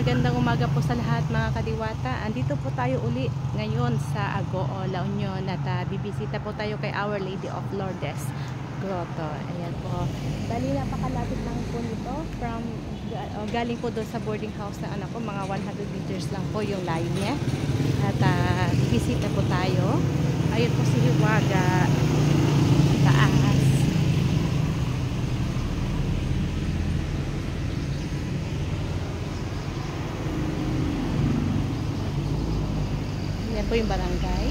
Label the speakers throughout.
Speaker 1: magandang umaga po sa lahat mga kadiwata. Andito po tayo uli ngayon sa Agoo, La Union at bibisita po tayo kay Our Lady of Lourdes Grotto. Ayan po. Bali napakalapit lang po nito from galing po doon sa boarding house ng anak ko. Mga 100 meters lang po yung layo niya. At bibisita po tayo. Ayun po si Hiwaga. Taas. Yan po yung barangay.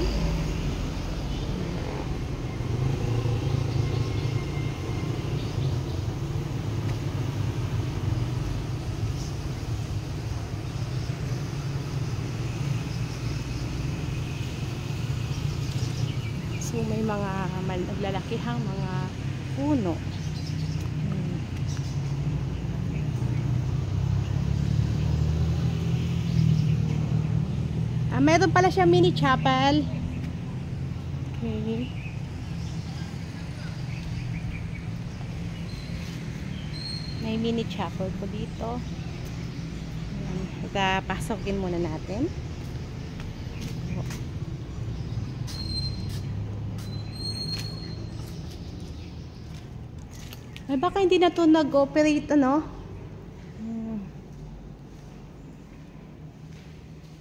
Speaker 1: So may mga lalakihang mga puno. Meron pala siya mini chapel. Okay. May mini chapel po dito. Ayan. Pasokin muna natin. Ay, baka hindi na to nag-operate, ano?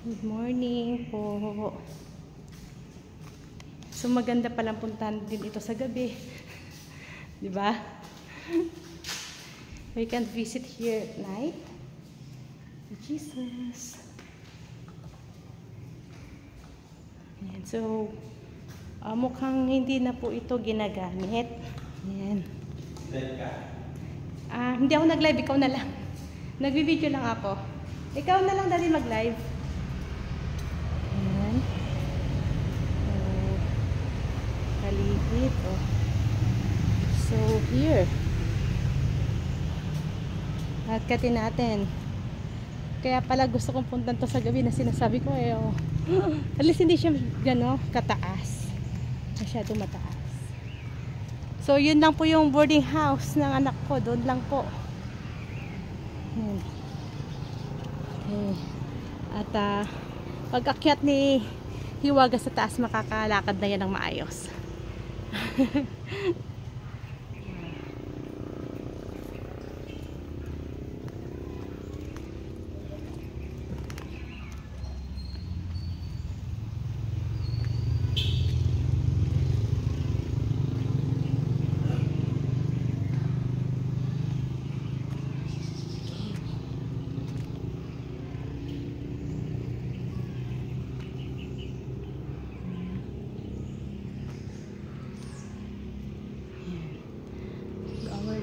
Speaker 1: Good morning po. So maganda palang puntahan din ito sa gabi. 'Di ba? We can visit here at night. Jesus. Ayan. So mukhang hindi na po ito ginagamit. Ayan. Hindi ako nag-live, ikaw na lang. Nagvi-video lang ako. Ikaw na lang dali mag-live. Paligid. So here at katin natin, kaya pala gusto kong puntan to sa gabi na sinasabi ko at least hindi siya gano kataas, masyado mataas. So yun lang po yung boarding house ng anak ko, doon lang po. Okay. At pag akyat ni Hiwaga sa taas, makakalakad na yan ng maayos.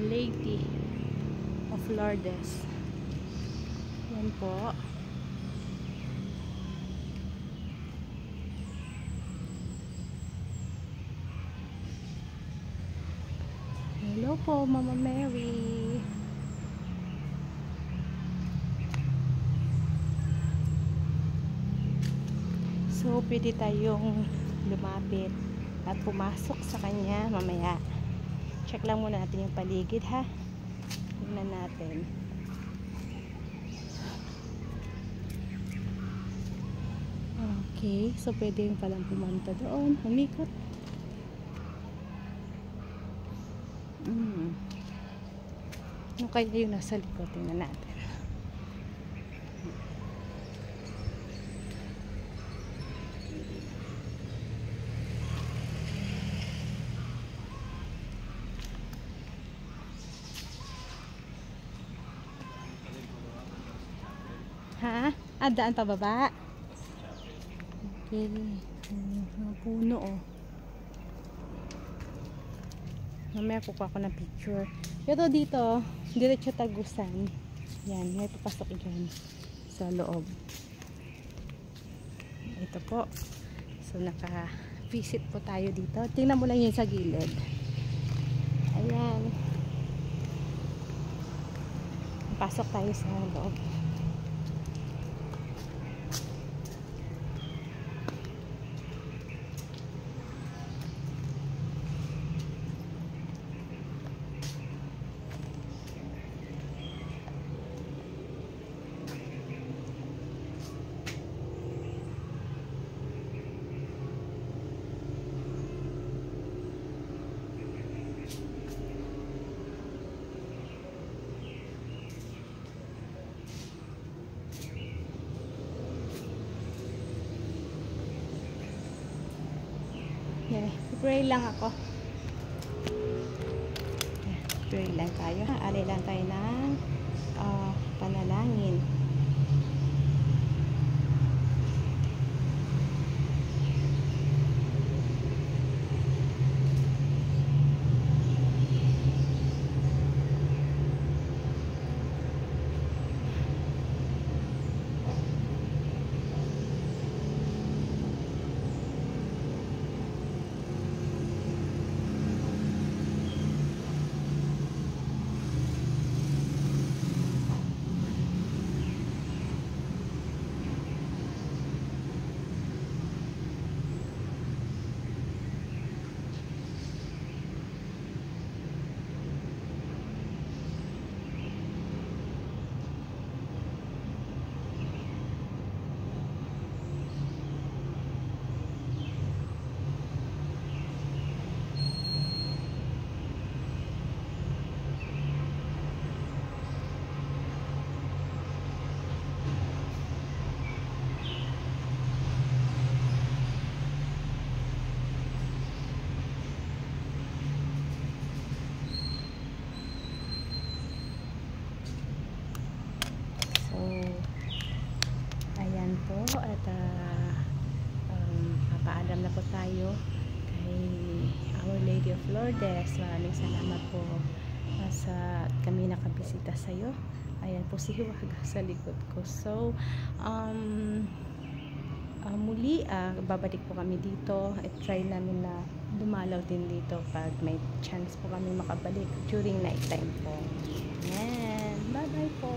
Speaker 1: Lady of Lourdes. Yan po. Hello po, Mama Mary. So, pwede tayong lumapit at pumasok sa kanya mamaya. Check lang muna natin yung paligid, ha. Tingnan natin. Okay, so pwede yung palang pumunta doon, umikot. Ano kaya yung nasa likod? Tingnan natin. Ha? Daan pa baba. Okay. Mga puno, Mamaya kukuha ko ng picture. Pero dito, diretso tagusan. Yan, may papasok dyan sa loob. Ito po. So, naka-visit po tayo dito. Tingnan mo lang yun sa gilid. Ayan. Pasok tayo sa loob. Pray lang ako. Pray lang tayo. Alay lang tayo ng panalangin. Ayan po at papaalam na po tayo kay Our Lady of Lourdes. Maraming salamat po sa kami nakabisita sa iyo. Ayan po si Hiwaga sa likod ko. So muli babalik po kami dito at try namin na dumalaw din dito pag may chance po kami makabalik during night time po. Ayan, bye bye po.